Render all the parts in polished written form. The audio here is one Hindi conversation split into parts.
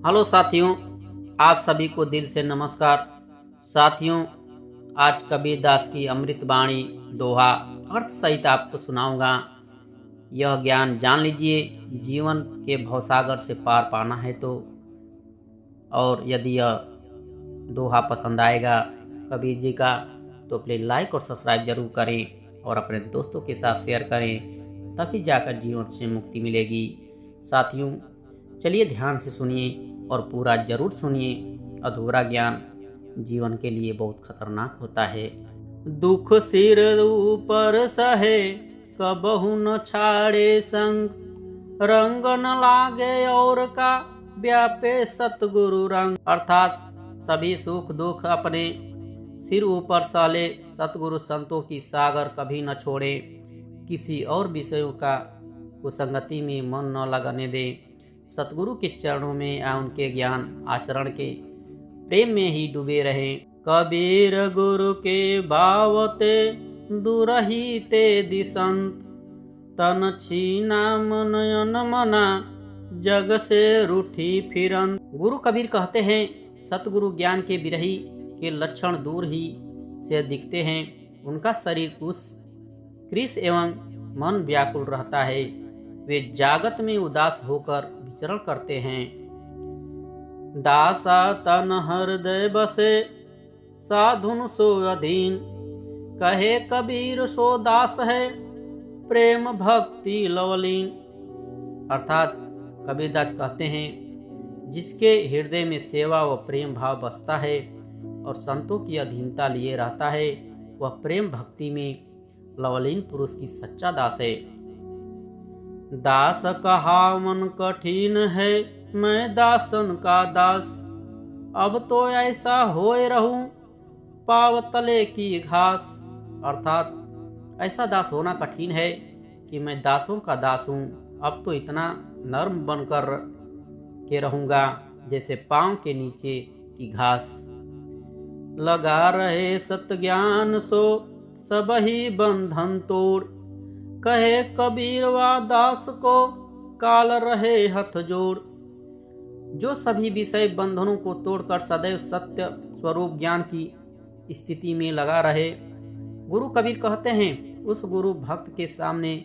हेलो साथियों, आप सभी को दिल से नमस्कार। साथियों, आज कबीरदास की अमृत वाणी दोहा अर्थ सहित आपको सुनाऊंगा। यह ज्ञान जान लीजिए, जीवन के भवसागर से पार पाना है तो। और यदि यह दोहा पसंद आएगा कबीर जी का तो प्लीज़ लाइक और सब्सक्राइब जरूर करें और अपने दोस्तों के साथ शेयर करें, तभी जाकर जीवन से मुक्ति मिलेगी। साथियों, चलिए ध्यान से सुनिए और पूरा जरूर सुनिए। अधूरा ज्ञान जीवन के लिए बहुत खतरनाक होता है। दुख सिर ऊपर सहे, कबहु न छाड़े संग, रंग न लागे और का, व्यापे सतगुरु रंग। अर्थात सभी सुख दुख अपने सिर ऊपर सह ले, सतगुरु संतों की सागर कभी न छोड़े, किसी और विषयों का कुसंगति में मन न लगने दे, सतगुरु के चरणों में या उनके ज्ञान आचरण के प्रेम में ही डूबे रहे। कबीर गुरु के भावते दुरही ते दिसंत, तन छीना मनयन मना, जग से रूठी फिरंत। गुरु कबीर कहते हैं, सतगुरु ज्ञान के विरही के लक्षण दूर ही से दिखते हैं। उनका शरीर कुश कृश एवं मन व्याकुल रहता है। वे जागत में उदास होकर विचरण करते हैं। दासा तन हृदय बसे, साधुन सो अधीन, कहे कबीर सो दास है, प्रेम भक्ति लवलीन। अर्थात कबीरदास कहते हैं, जिसके हृदय में सेवा व प्रेम भाव बसता है और संतों की अधीनता लिए रहता है, वह प्रेम भक्ति में लवलीन पुरुष की सच्चा दास है। दास कहा मन कठिन है, मैं दासन का दास, अब तो ऐसा होए रहूं, पाव तले की घास। अर्थात ऐसा दास होना कठिन है कि मैं दासों का दास हूँ, अब तो इतना नर्म बनकर के रहूंगा जैसे पांव के नीचे की घास। लगा रहे सत ज्ञान सो, सब ही बंधन तोड़, कहे कबीर वा दास को, काल रहे हथ जोड़। जो सभी विषय बंधनों को तोड़कर सदैव सत्य स्वरूप ज्ञान की स्थिति में लगा रहे, गुरु कबीर कहते हैं, उस गुरु भक्त के सामने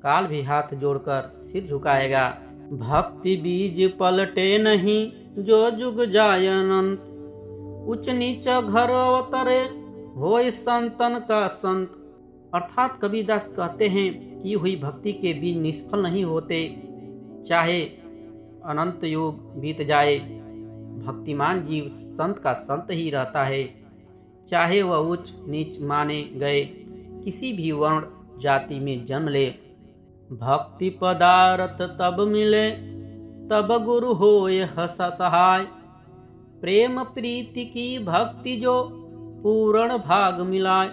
काल भी हाथ जोड़कर सिर झुकाएगा। भक्ति बीज पलटे नहीं, जो जुग जाय अनंत, उच्च नीच घर अवतरे, होय संतन का संत। अर्थात कबीरदास कहते हैं, की हुई भक्ति के बीज निष्फल नहीं होते, चाहे अनंत युग बीत जाए। भक्तिमान जीव संत का संत ही रहता है, चाहे वह उच्च नीच माने गए किसी भी वर्ण जाति में जन्म ले। भक्ति पदार्थ तब मिले, तब गुरु होय हस सहाय, प्रेम प्रीति की भक्ति जो, पूर्ण भाग मिलाए।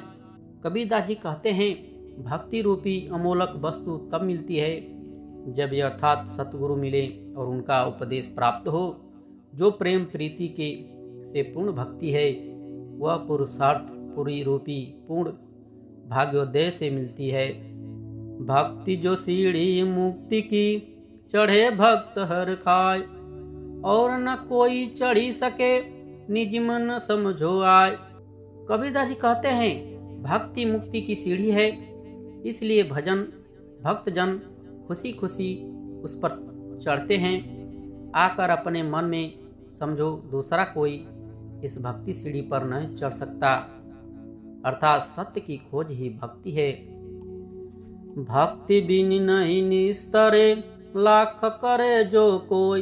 कबीरदास जी कहते हैं, भक्ति रूपी अमोलक वस्तु तब मिलती है जब यथार्थ सतगुरु मिले और उनका उपदेश प्राप्त हो। जो प्रेम प्रीति के से पूर्ण भक्ति है, वह पुरुषार्थ पूरी रूपी पूर्ण भाग्योदय से मिलती है। भक्ति जो सीढ़ी मुक्ति की, चढ़े भक्त हर खाए, और न कोई चढ़ी सके, निज मन समझो आए। कबीरदास जी कहते हैं, भक्ति मुक्ति की सीढ़ी है, इसलिए भक्त जन खुशी खुशी उस पर चढ़ते हैं। आकर अपने मन में समझो, दूसरा कोई इस भक्ति सीढ़ी पर नहीं चढ़ सकता। अर्थात सत्य की खोज ही भक्ति है। भक्ति बिन नहीं निस्तरे, लाख करे जो कोई,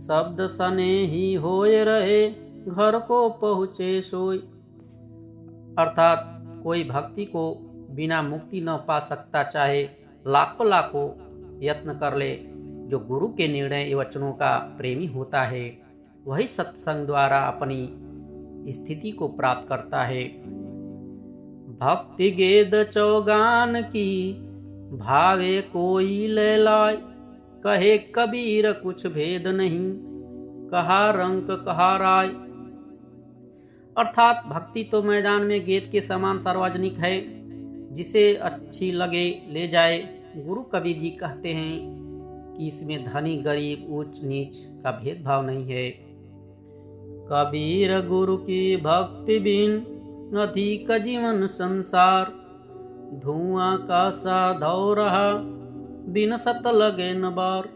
शब्द सने ही होए रहे, घर को पहुँचे सोई। अर्थात कोई भक्ति को बिना मुक्ति न पा सकता, चाहे लाखों यत्न कर ले। जो गुरु के निर्णय वचनों का प्रेमी होता है, वही सत्संग द्वारा अपनी स्थिति को प्राप्त करता है। भक्ति गेद चौगान की, भावे कोई ले लाए, कहे कबीर कुछ भेद नहीं, कहा रंक कहा राय। अर्थात भक्ति तो मैदान में गेंद के समान सार्वजनिक है, जिसे अच्छी लगे ले जाए। गुरु कबीर जी कहते हैं कि इसमें धनी गरीब ऊंच नीच का भेदभाव नहीं है। कबीर गुरु की भक्ति बिन अधिक जीवन संसार, धुआं का सा धौ रहा बिन सत लगे न बार।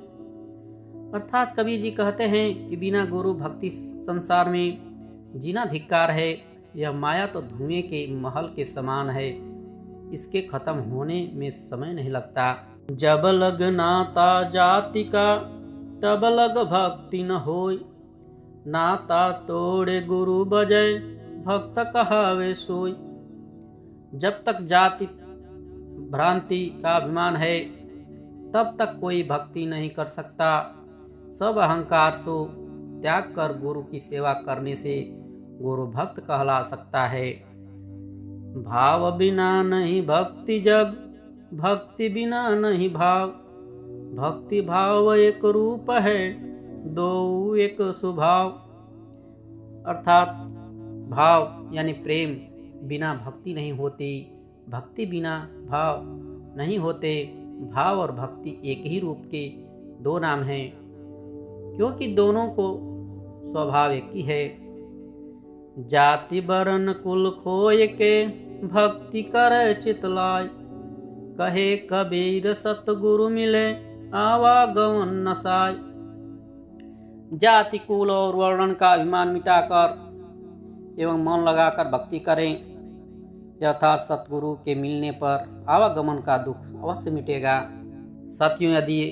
अर्थात कबीर जी कहते हैं कि बिना गुरु भक्ति संसार में जीना धिक्कार है। यह माया तो धुएं के महल के समान है, इसके खत्म होने में समय नहीं लगता। जब लग नाता जाति का तब लग भक्ति न होय, नाता तोड़े गुरु बजय भक्त कहावे सोय। जब तक जाति भ्रांति का अभिमान है तब तक कोई भक्ति नहीं कर सकता। सब अहंकार सो त्याग कर गुरु की सेवा करने से गुरु भक्त कहला सकता है। भाव बिना नहीं भक्ति जग, भक्ति बिना नहीं भाव, भक्ति भाव एक रूप है दो एक स्वभाव। अर्थात भाव यानी प्रेम बिना भक्ति नहीं होती, भक्ति बिना भाव नहीं होते। भाव और भक्ति एक ही रूप के दो नाम हैं, क्योंकि दोनों को स्वभाव एक ही है। जाति बरन कुल खोय के भक्ति करे चितलाय, कहे कबीर सतगुरु मिले आवागमन नसाय। जाति कुल और वर्ण का अभिमान मिटाकर एवं मन लगाकर भक्ति करें, अर्थात सतगुरु के मिलने पर आवागमन का दुख अवश्य मिटेगा। साथियों, यदि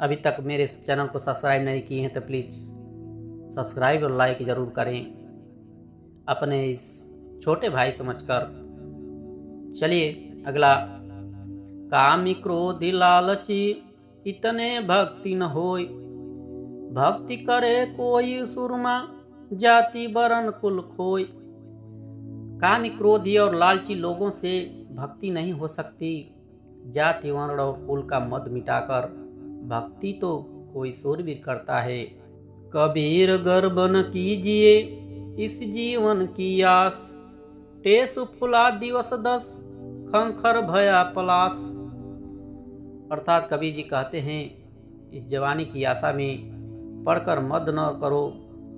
अभी तक मेरे चैनल को सब्सक्राइब नहीं किए हैं तो प्लीज़ सब्सक्राइब और लाइक ज़रूर करें, अपने इस छोटे भाई समझकर। चलिए अगला। कामी क्रोधी लालची इतने भक्ति न होय, भक्ति करे कोई सुरमा जाति बरन कुल खोय। कामी क्रोधी और लालची लोगों से भक्ति नहीं हो सकती। जाति वर्ण और कुल का मद मिटाकर भक्ति तो कोई शूरवीर करता है। कबीर गर्व न कीजिए इस जीवन की आस, टेस फुला दिवस 10 खंखर भया पलास। अर्थात कबीर जी कहते हैं इस जवानी की आशा में पढ़कर मद न करो।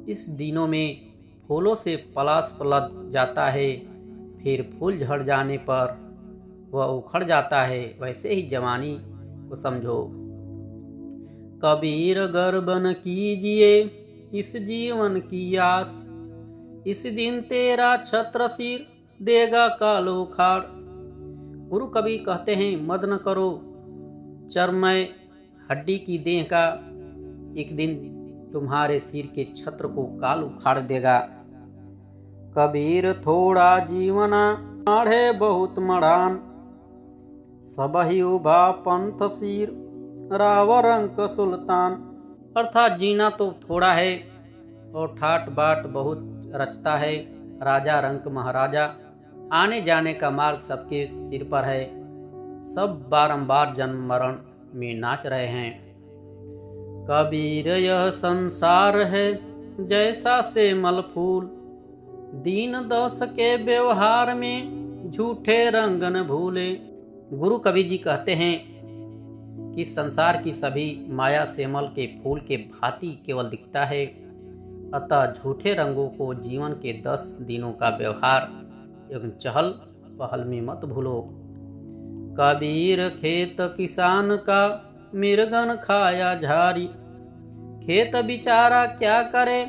इस दिनों में फूलों से पलाश पलट जाता है, फिर फूल झड़ जाने पर वह उखड़ जाता है। वैसे ही जवानी को समझो। कबीर गर्व न कीजिए इस जीवन की आस, इस दिन तेरा छत्र सिर देगा काल उखाड़। गुरु कबीर कहते हैं मद न करो चर्मय हड्डी की देह का, एक दिन तुम्हारे सिर के छत्र को काल उखाड़ देगा। कबीर थोड़ा जीवना माढ़े बहुत मड़ान, सबही उभा पंथ सिर राव रंक सुल्तान। अर्थात जीना तो थोड़ा है और ठाट बाट बहुत रचता है। राजा रंक महाराजा, आने जाने का मार्ग सबके सिर पर है। सब बारंबार जन्म मरण में नाच रहे हैं। कबीर यह संसार है जैसा से मल फूल, दीन दस के व्यवहार में झूठे रंग न भूले। गुरु कबीर जी कहते हैं कि संसार की सभी माया सेमल के फूल के भांति केवल दिखता है, अतः झूठे रंगों को जीवन के 10 दिनों का व्यवहार एवं चहल पहल में मत भूलो। कबीर खेत किसान का मिर्गन खाया झारी, खेत बिचारा क्या करे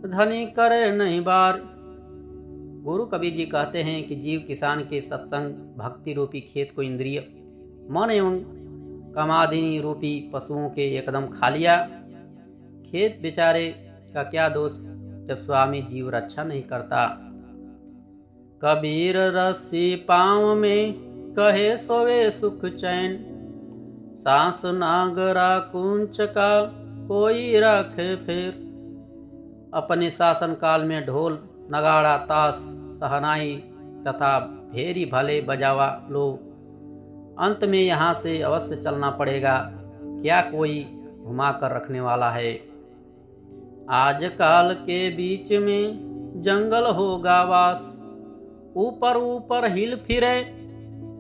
धनी करे नहीं बार। गुरु कबीर जी कहते हैं कि जीव किसान के सत्संग भक्ति रूपी खेत को इंद्रिय मन एवं कामादिनी रूपी पशुओं के एकदम खा लिया। खेत बेचारे का क्या दोष जब स्वामी जीव रक्षा नहीं करता। कबीर रस्सी पाँव में कहे सोवे सुख चैन, सांस नागरा कुंच का कोई रखे फिर। अपने शासन काल में ढोल नगाड़ा ताश सहनाई तथा भेरी भले बजावा लो, अंत में यहाँ से अवश्य चलना पड़ेगा। क्या कोई घुमा कर रखने वाला है। आज काल के बीच में जंगल होगा वास, ऊपर ऊपर हिल फिरे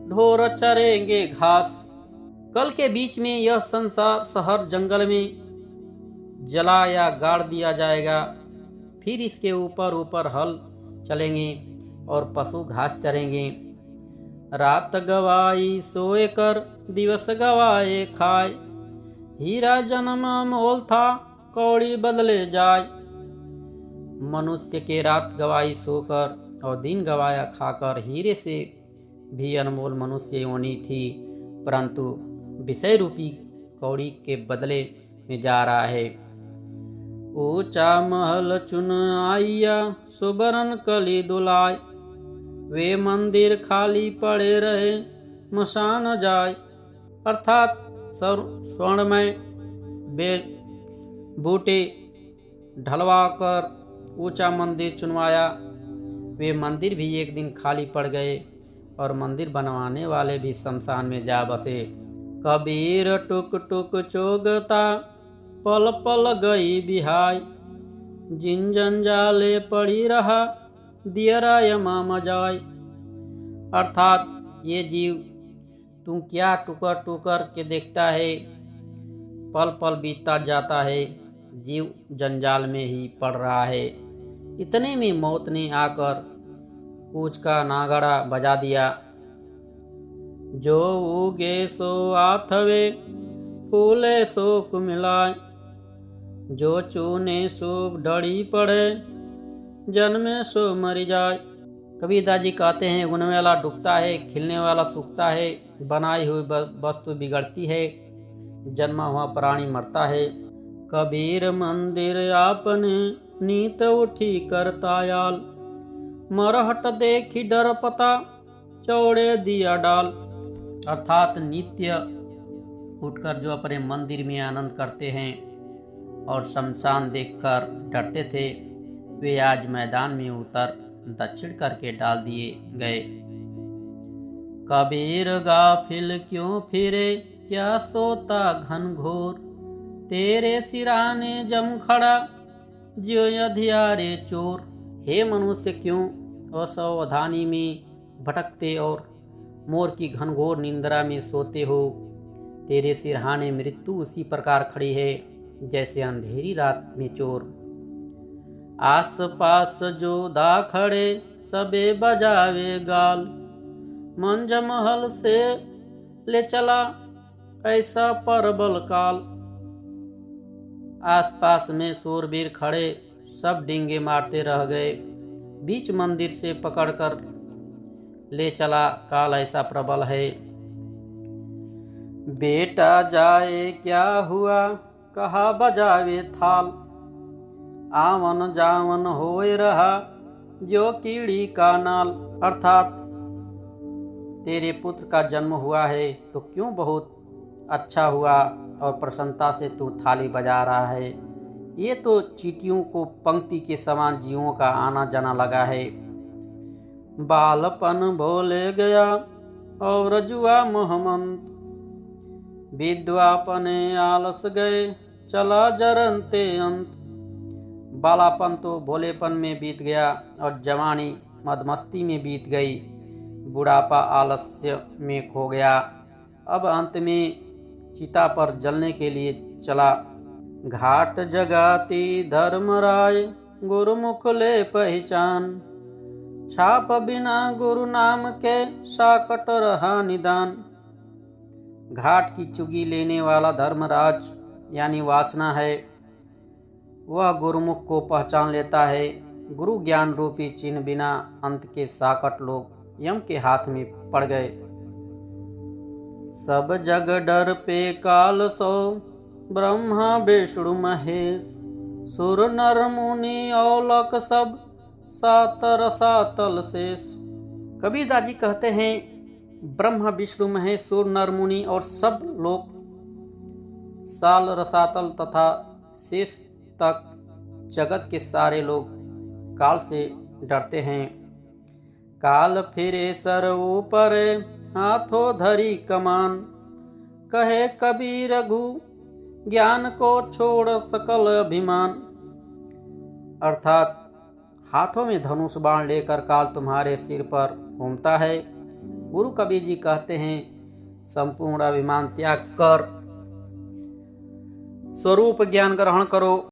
ढोर चरेंगे घास। कल के बीच में यह संसार शहर जंगल में जला या गाड़ दिया जाएगा। फिर इसके ऊपर ऊपर हल चलेंगे और पशु घास चरेंगे। रात गवाई सोए कर, दिवस गवाए खाए। हीरा जन्म मोल था, कौड़ी बदले जाए। मनुष्य के रात गवाई सोकर और दिन गवाया खाकर हीरे से भी अनमोल मनुष्य योनि थी, परंतु विषय रूपी कौड़ी के बदले में जा रहा है। ऊंचा महल चुन आइया, सुबरन कली दुलाय। वे मंदिर खाली पड़े रहे, मसान जाए। अर्थात स्वर्णमय बेल बूटे ढलवा कर ऊंचा मंदिर चुनवाया। वे मंदिर भी एक दिन खाली पड़ गए और मंदिर बनवाने वाले भी शमशान में जा बसे। कबीर टुक टुक चोगता, पल पल गई बिहाय। जिन जंजाले पड़ी रहा, दियरा यमा मजाय। अर्थात ये जीव तू क्या टुकर टुकर के देखता है, पल पल बीतता जाता है, जीव जंजाल में ही पड़ रहा है। इतने में मौत ने आकर कूच का नागड़ा बजा दिया। जो उगे सो आथवे, फूले सो कुमिलाय। जो चूने सो डड़ी पड़े, जन्मे सो मरी जाए। कबीरदास जी कहते हैं, उगने वाला डूबता है, खिलने वाला सूखता है, बनाई हुई वस्तु बिगड़ती है, जन्मा हुआ प्राणी मरता है। कबीर मंदिर आपने, नीत उठी करतायाल। मरहट देखी डर पता, चौड़े दिया डाल। अर्थात नित्य उठकर जो अपने मंदिर में आनंद करते हैं और शमशान देखकर डरते थे, वे आज मैदान में उतर दक्षिण करके डाल दिए गए। कबीर गाफिल क्यों फिरे, क्या सोता घन घोर। तेरे सिराने जम खड़ा, ज्यो अधियारे चोर। हे मनुष्य, क्यों असावधानी में भटकते और मोर की घनघोर निंद्रा में सोते हो। तेरे सिरहाने मृत्यु उसी प्रकार खड़ी है जैसे अंधेरी रात में चोर। आस पास जो दा खड़े, सबे बजावे गाल। मंज महल से ले चला, ऐसा परबल काल। आस पास में सूरवीर खड़े, सब डींगे मारते रह गए। बीच मंदिर से पकड़कर ले चला, काल ऐसा प्रबल है। बेटा जाए क्या हुआ, कहा बजावे थाल। आवन जावन होए रहा, जो कीड़ी का नाल। अर्थात तेरे पुत्र का जन्म हुआ है तो क्यों बहुत अच्छा हुआ और प्रसन्नता से तू थाली बजा रहा है। ये तो चींटियों को पंक्ति के समान जीवों का आना जाना लगा है। बालपन भोले गया और जुआ मोहमंत। विद्वापने आलस गए, चला जरनते अंत। बालापन तो भोलेपन में बीत गया और जवानी मदमस्ती में बीत गई। बुढ़ापा आलस्य में खो गया। अब अंत में चिता पर जलने के लिए चला। घाट जगाती धर्मराय, गुरुमुख ले पहचान। छाप बिना गुरु नाम के, साकट रहा निदान। घाट की चुगी लेने वाला धर्मराज यानी वासना है, वह गुरुमुख को पहचान लेता है। गुरु ज्ञान रूपी चिन्ह बिना अंत के साकट लोग यम के हाथ में पड़ गए। सब जग डर पे काल सो, ब्रह्मा विष्णु महेश। सुर नर मुनि औलक सब, सातर सातल शेष। कबीरदास जी कहते हैं, ब्रह्मा विष्णु महेश सुर नर मुनि और सब लोग साल रसातल तथा शेष तक जगत के सारे लोग काल से डरते हैं। काल फिरे सर ऊपर, हाथों धरी कमान। कहे कबीर रघु, ज्ञान को छोड़ सकल अभिमान। अर्थात हाथों में धनुष बाण लेकर काल तुम्हारे सिर पर घूमता है। गुरु कबीर जी कहते हैं, संपूर्ण अभिमान त्याग कर स्वरूप ज्ञान ग्रहण करो।